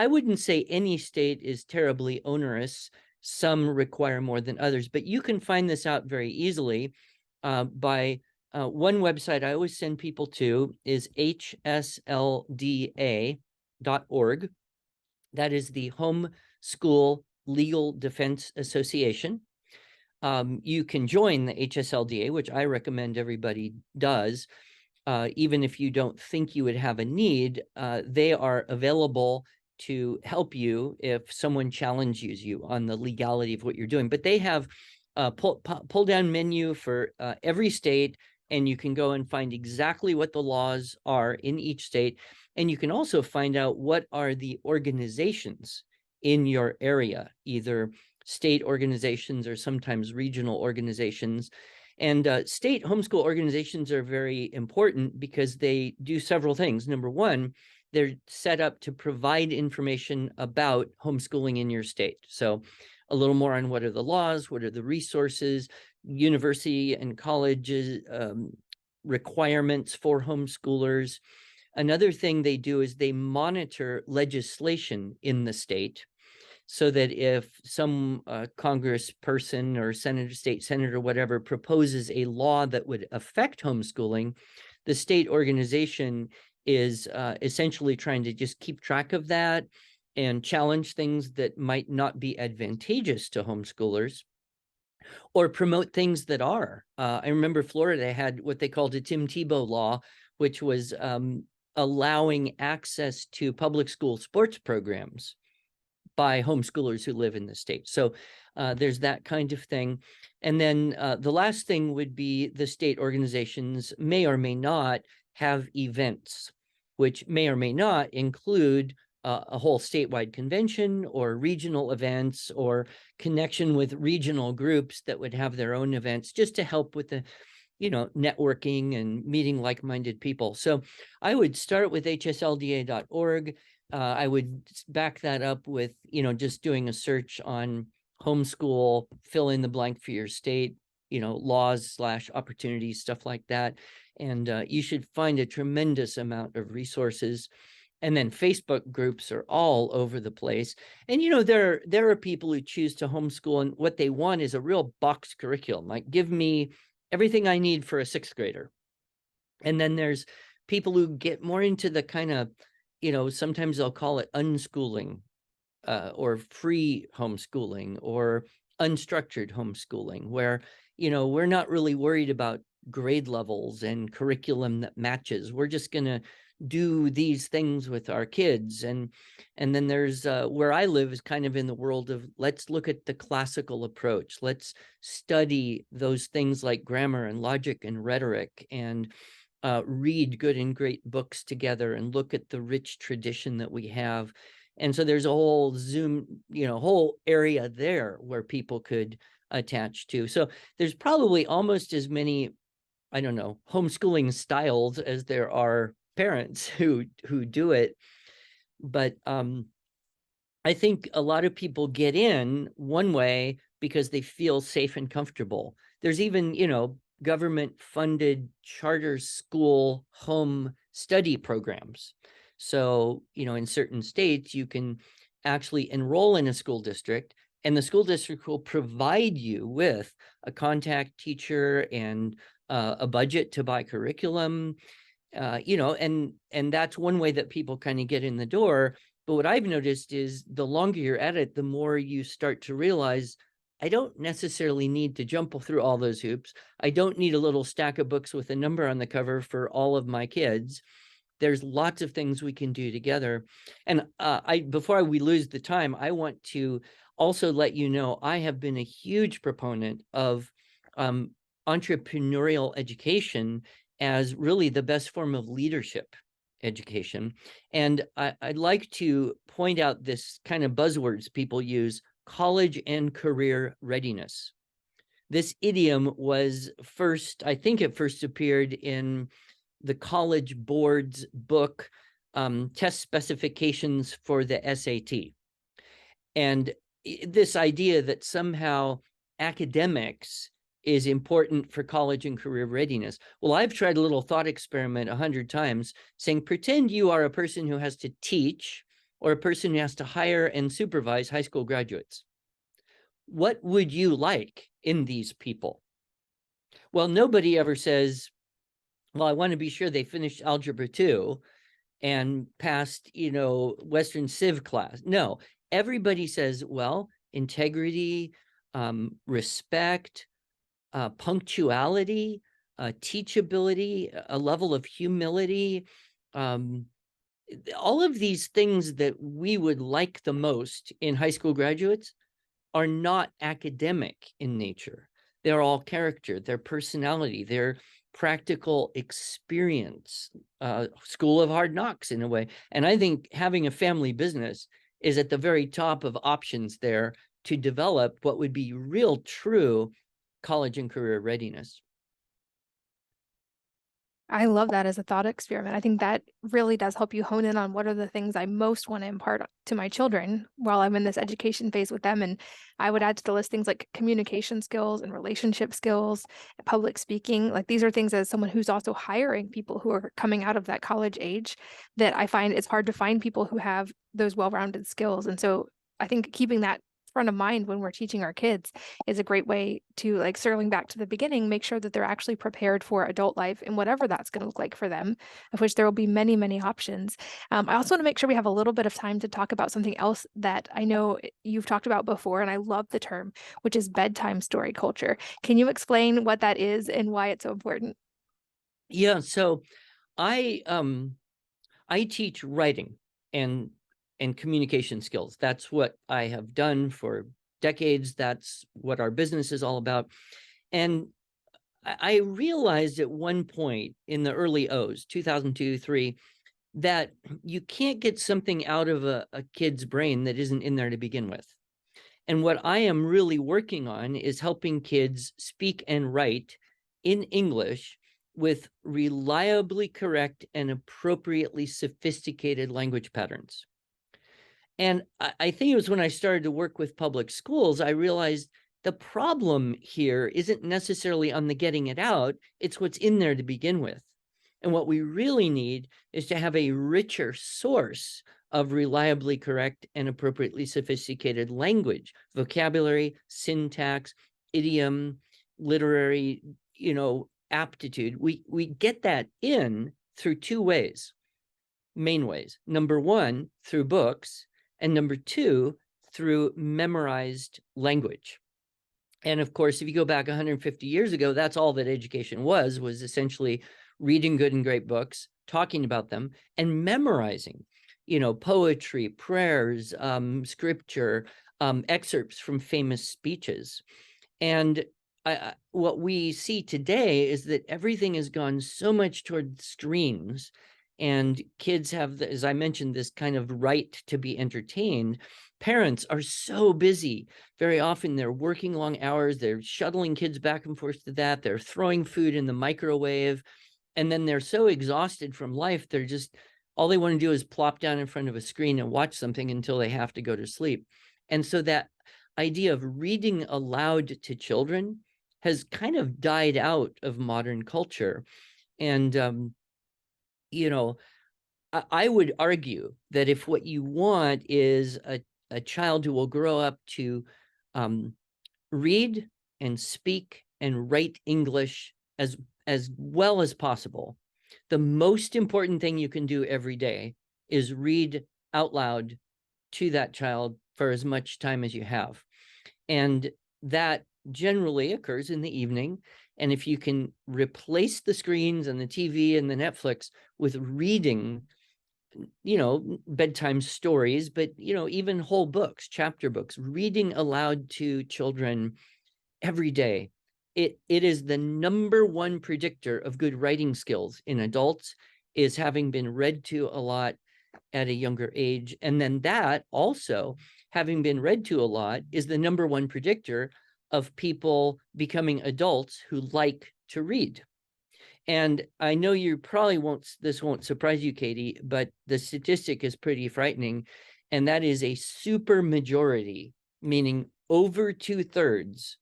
I wouldn't say any state is terribly onerous. Some require more than others, but you can find this out very easily by one website I always send people to is hslda.org. That is the Homeschool Legal Defense Association. You can join the HSLDA, which I recommend everybody does. Even if you don't think you would have a need, they are available to help you if someone challenges you on the legality of what you're doing. But they have a pull down menu for every state, and you can go and find exactly what the laws are in each state. And you can also find out what are the organizations in your area, either state organizations or sometimes regional organizations. And state homeschool organizations are very important because they do several things. Number one, they're set up to provide information about homeschooling in your state. So a little more on what are the laws, what are the resources, university and colleges requirements for homeschoolers. Another thing they do is they monitor legislation in the state, so that if some congressperson or senator, state senator, whatever, proposes a law that would affect homeschooling, the state organization is essentially trying to just keep track of that and challenge things that might not be advantageous to homeschoolers, or promote things that are. I remember Florida had what they called a Tim Tebow law, which was allowing access to public school sports programs by homeschoolers who live in the state. So there's that kind of thing. And then the last thing would be the state organizations may or may not have events, which may or may not include a whole statewide convention or regional events or connection with regional groups that would have their own events just to help with the networking and meeting like-minded people. So I would start with hslda.org. I would back that up with, just doing a search on homeschool, fill in the blank for your state, laws / opportunities, stuff like that. And you should find a tremendous amount of resources. And then Facebook groups are all over the place. And, there are people who choose to homeschool, and what they want is a real box curriculum, like give me everything I need for a sixth grader. And then there's people who get more into the kind of, sometimes they'll call it unschooling or free homeschooling or unstructured homeschooling, where, we're not really worried about grade levels and curriculum that matches. We're just going to do these things with our kids. And then there's where I live is kind of in the world of, let's look at the classical approach. Let's study those things like grammar and logic and rhetoric, and read good and great books together and look at the rich tradition that we have. And so there's a whole whole area there where people could attach to. So there's probably almost as many, I don't know, homeschooling styles as there are parents who do it. But I think a lot of people get in one way because they feel safe and comfortable. There's even, government-funded charter school home study programs. So, in certain states, you can actually enroll in a school district, and the school district will provide you with a contact teacher and a budget to buy curriculum, and that's one way that people kind of get in the door. But what I've noticed is the longer you're at it, the more you start to realize, I don't necessarily need to jump through all those hoops. I don't need a little stack of books with a number on the cover for all of my kids. There's lots of things we can do together. And before we lose the time, I want to also let you know, I have been a huge proponent of entrepreneurial education as really the best form of leadership education. And I'd like to point out this kind of buzzwords people use: college and career readiness. This idiom was first, I think it first appeared in the College Board's book, Test Specifications for the SAT. And this idea that somehow academics is important for college and career readiness. Well, I've tried a little thought experiment 100 times saying, pretend you are a person who has to teach or a person who has to hire and supervise high school graduates. What would you like in these people? Well, nobody ever says, well, I want to be sure they finished Algebra 2 and passed, Western Civ class. No, everybody says, well, integrity, respect, punctuality, teachability, a level of humility, all of these things that we would like the most in high school graduates are not academic in nature. They're all character, their personality, their practical experience, school of hard knocks in a way. And I think having a family business is at the very top of options there to develop what would be real true college and career readiness. I love that as a thought experiment. I think that really does help you hone in on what are the things I most want to impart to my children while I'm in this education phase with them. And I would add to the list things like communication skills and relationship skills, public speaking. Like these are things as someone who's also hiring people who are coming out of that college age that I find it's hard to find people who have those well-rounded skills. And so I think keeping that front of mind when we're teaching our kids is a great way to, like, circling back to the beginning, make sure that they're actually prepared for adult life and whatever that's going to look like for them, of which there will be many, many options. I also want to make sure we have a little bit of time to talk about something else that I know you've talked about before, and I love the term, which is bedtime story culture. Can you explain what that is and why it's so important? Yeah, so I teach writing and communication skills. That's what I have done for decades. That's what our business is all about. And I realized at one point in the early O's, 2002, 3, that you can't get something out of a kid's brain that isn't in there to begin with. And what I am really working on is helping kids speak and write in English with reliably correct and appropriately sophisticated language patterns. And I think it was when I started to work with public schools, I realized the problem here isn't necessarily on the getting it out, it's what's in there to begin with. And what we really need is to have a richer source of reliably correct and appropriately sophisticated language, vocabulary, syntax, idiom, literary, aptitude. We get that in through two ways, main ways. Number one, through books, and number two, through memorized language. And of course, if you go back 150 years ago, that's all that education was essentially reading good and great books, talking about them, and memorizing, poetry, prayers, scripture, excerpts from famous speeches. And what we see today is that everything has gone so much toward screens, and kids have, as I mentioned, this kind of right to be entertained. Parents are so busy. Very often they're working long hours, they're shuttling kids back and forth to that, they're throwing food in the microwave, and then they're so exhausted from life, they're just, all they want to do is plop down in front of a screen and watch something until they have to go to sleep. And so that idea of reading aloud to children has kind of died out of modern culture. And I would argue that if what you want is a child who will grow up to read and speak and write English as well as possible, the most important thing you can do every day is read out loud to that child for as much time as you have. And that generally occurs in the evening. And if you can replace the screens and the TV and the Netflix with reading, bedtime stories, but, even whole books, chapter books, reading aloud to children every day, it is the number one predictor of good writing skills in adults, is having been read to a lot at a younger age. And then that also, having been read to a lot, is the number one predictor of people becoming adults who like to read. And I know you probably this won't surprise you, Katie, but the statistic is pretty frightening. And that is a super majority, meaning over 2/3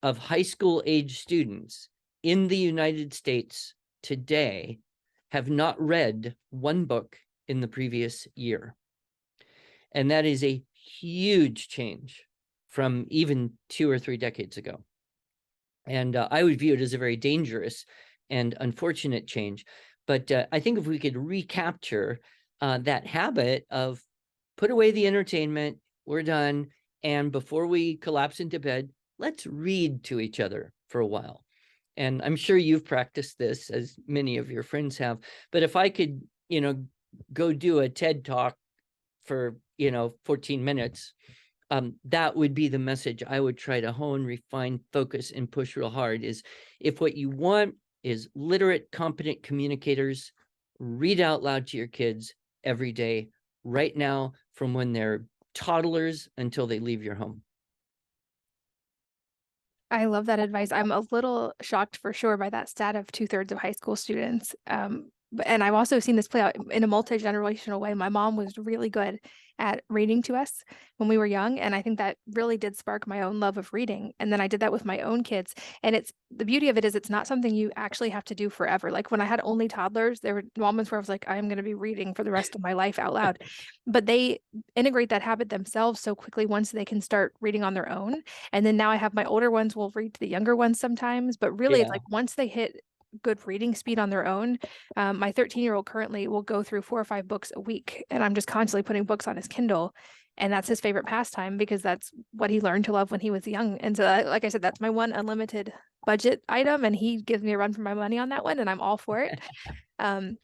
of high school age students in the United States today have not read one book in the previous year. And that is a huge change from even 2 or 3 decades ago. And I would view it as a very dangerous and unfortunate change. But I think if we could recapture that habit of put away the entertainment, we're done, and before we collapse into bed, let's read to each other for a while. And I'm sure you've practiced this, as many of your friends have. But if I could, go do a TED talk for, 14 minutes, that would be the message I would try to hone, refine, focus, and push real hard is if what you want is literate, competent communicators, read out loud to your kids every day, right now, from when they're toddlers until they leave your home. I love that advice. I'm a little shocked for sure by that stat of 2/3 of high school students. And I've also seen this play out in a multi-generational way. My mom was really good at reading to us when we were young, and I think that really did spark my own love of reading. And then I did that with my own kids. And it's the beauty of it is it's not something you actually have to do forever. Like when I had only toddlers, there were moments where I was like, I'm going to be reading for the rest of my life out loud. But they integrate that habit themselves so quickly once they can start reading on their own. And then now I have my older ones will read to the younger ones sometimes, but really it's Yeah. like once they hit good reading speed on their own, my 13-year-old currently will go through 4 or 5 books a week, and I'm just constantly putting books on his Kindle, and that's his favorite pastime because that's what he learned to love when he was young. And so, like I said, that's my one unlimited budget item, and he gives me a run for my money on that one, and I'm all for it. Um,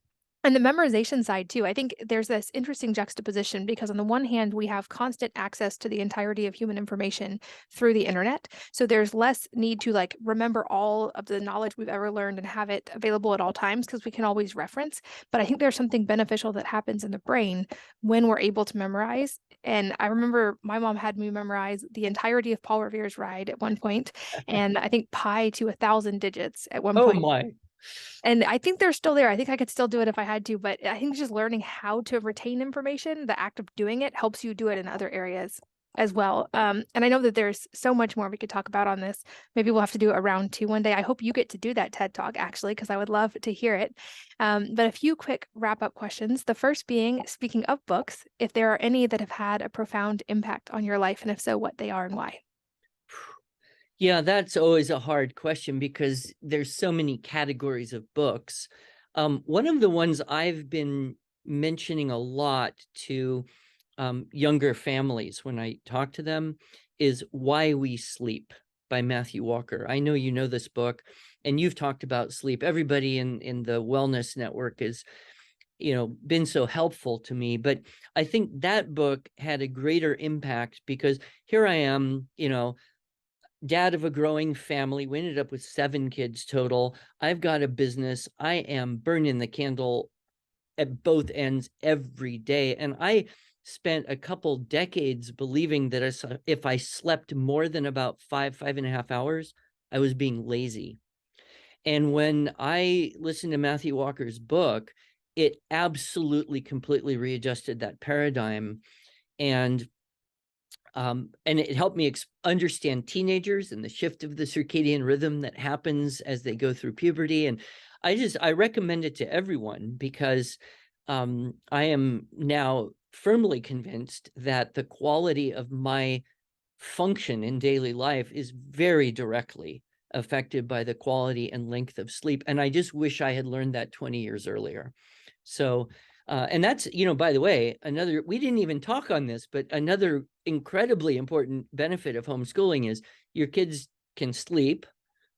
and the memorization side too, I think there's this interesting juxtaposition because on the one hand, we have constant access to the entirety of human information through the internet. So there's less need to like remember all of the knowledge we've ever learned and have it available at all times because we can always reference. But I think there's something beneficial that happens in the brain when we're able to memorize. And I remember my mom had me memorize the entirety of Paul Revere's Ride at one point, and I think pi to 1,000 digits at one Oh point. my. And I think they're still there. I think I could still do it if I had to, but I think just learning how to retain information, the act of doing it helps you do it in other areas as well. And I know that there's so much more we could talk about on this. Maybe we'll have to do a round 2 one day. I hope you get to do that TED Talk actually, because I would love to hear it. But a few quick wrap up questions. The first being, speaking of books, if there are any that have had a profound impact on your life, and if so, what they are and why. Yeah, that's always a hard question because there's so many categories of books. One of the ones I've been mentioning a lot to younger families when I talk to them is Why We Sleep by Matthew Walker. I know you know this book and you've talked about sleep. Everybody in the wellness network is, been so helpful to me. But I think that book had a greater impact because here I am, dad of a growing family. We ended up with 7 kids total. I've got a business. I am burning the candle at both ends every day. And I spent a couple decades believing that if I slept more than about 5.5 hours, I was being lazy. And when I listened to Matthew Walker's book, it absolutely completely readjusted that paradigm. And it helped me understand teenagers and the shift of the circadian rhythm that happens as they go through puberty. And I recommend it to everyone because I am now firmly convinced that the quality of my function in daily life is very directly affected by the quality and length of sleep. And I just wish I had learned that 20 years earlier. So, and that's, by the way, we didn't even talk on this, but another incredibly important benefit of homeschooling is your kids can sleep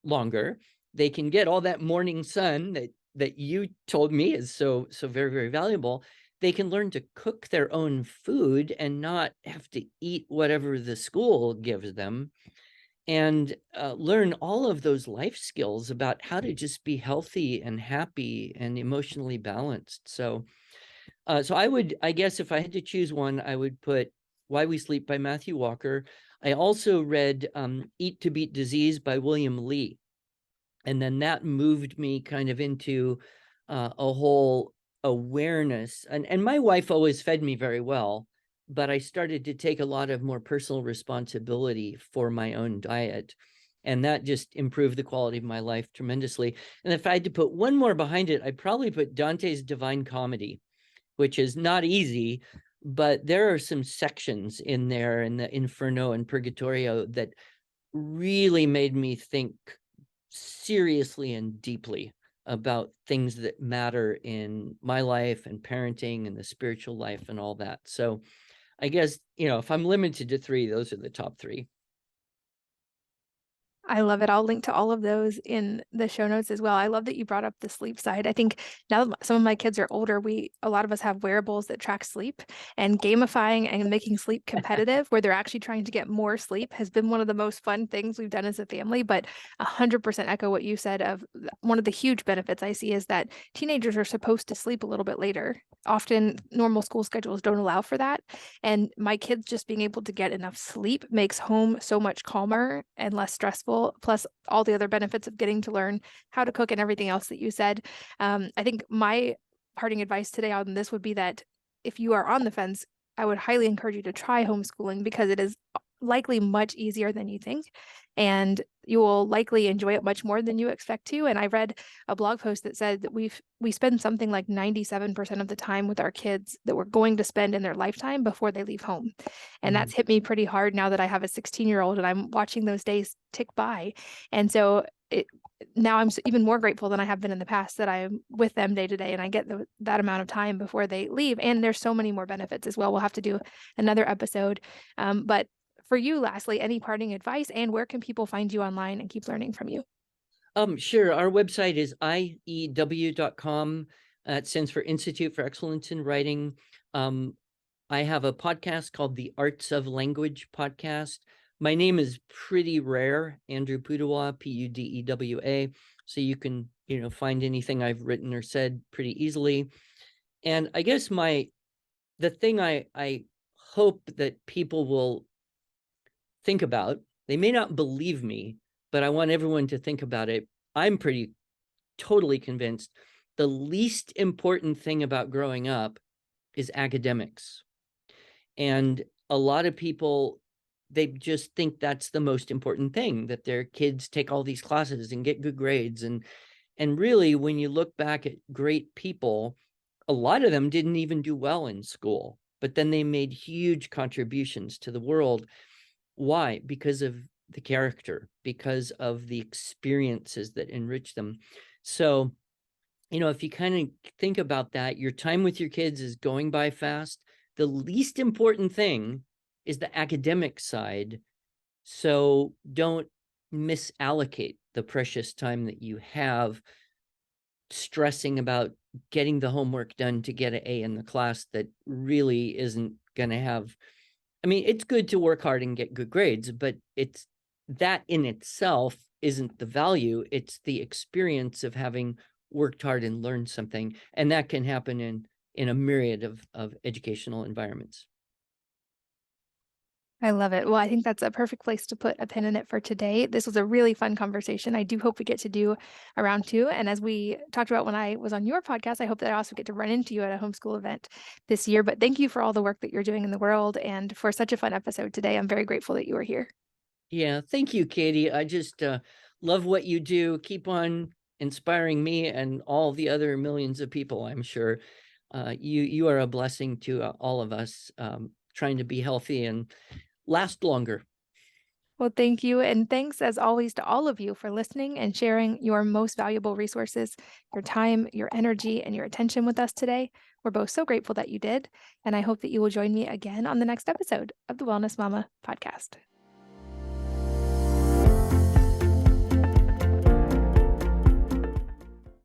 longer. They can get all that morning sun that you told me is so very, very valuable. They can learn to cook their own food and not have to eat whatever the school gives them, and learn all of those life skills about how to just be healthy and happy and emotionally balanced. So I guess if I had to choose one, I would put Why We Sleep by Matthew Walker. I also read Eat to Beat Disease by William Lee. And then that moved me kind of into a whole awareness. And my wife always fed me very well, but I started to take a lot of more personal responsibility for my own diet. And that just improved the quality of my life tremendously. And if I had to put one more behind it, I'd probably put Dante's Divine Comedy, which is not easy, but there are some sections in there in the Inferno and Purgatorio that really made me think seriously and deeply about things that matter in my life and parenting and the spiritual life and all that. So I guess, if I'm limited to three, those are the top three. I love it. I'll link to all of those in the show notes as well. I love that you brought up the sleep side. I think now that some of my kids are older, a lot of us have wearables that track sleep, and gamifying and making sleep competitive where they're actually trying to get more sleep has been one of the most fun things we've done as a family. But 100% echo what you said of one of the huge benefits I see is that teenagers are supposed to sleep a little bit later. Often normal school schedules don't allow for that. And my kids just being able to get enough sleep makes home so much calmer and less stressful, plus all the other benefits of getting to learn how to cook and everything else that you said. I think my parting advice today on this would be that if you are on the fence, I would highly encourage you to try homeschooling because it is likely much easier than you think, and you will likely enjoy it much more than you expect to. And I read a blog post that said that we spend something like 97% of the time with our kids that we're going to spend in their lifetime before they leave home. And that's hit me pretty hard now that I have a 16-year-old and I'm watching those days tick by. And so now I'm even more grateful than I have been in the past that I'm with them day to day and I get that amount of time before they leave. And there's so many more benefits as well. We'll have to do another episode. But for you, lastly, any parting advice, and where can people find you online and keep learning from you? Sure. Our website is IEW.com. It stands for Institute for Excellence in Writing. I have a podcast called the Arts of Language podcast. My name is pretty rare, Andrew Pudewa, Pudewa. So you can, find anything I've written or said pretty easily. And I guess the thing I hope that people will think about, they may not believe me, but I want everyone to think about it. I'm totally convinced the least important thing about growing up is academics. And a lot of people, they just think that's the most important thing, that their kids take all these classes and get good grades. And really, when you look back at great people, a lot of them didn't even do well in school, but then they made huge contributions to the world. Why? Because of the character, because of the experiences that enrich them. So, if you kind of think about that, your time with your kids is going by fast. The least important thing is the academic side. So don't misallocate the precious time that you have stressing about getting the homework done to get an A in the class that really isn't going to have. I mean, it's good to work hard and get good grades, but it's that in itself isn't the value. It's the experience of having worked hard and learned something. And that can happen in a myriad of educational environments. I love it. Well, I think that's a perfect place to put a pin in it for today. This was a really fun conversation. I do hope we get to do a round two. And as we talked about when I was on your podcast, I hope that I also get to run into you at a homeschool event this year. But thank you for all the work that you're doing in the world and for such a fun episode today. I'm very grateful that you were here. Yeah, thank you, Katie. I just love what you do. Keep on inspiring me and all the other millions of people, I'm sure. You are a blessing to all of us trying to be healthy and last longer. Well, thank you. And thanks as always to all of you for listening and sharing your most valuable resources, your time, your energy, and your attention with us today. We're both so grateful that you did. And I hope that you will join me again on the next episode of the Wellness Mama podcast.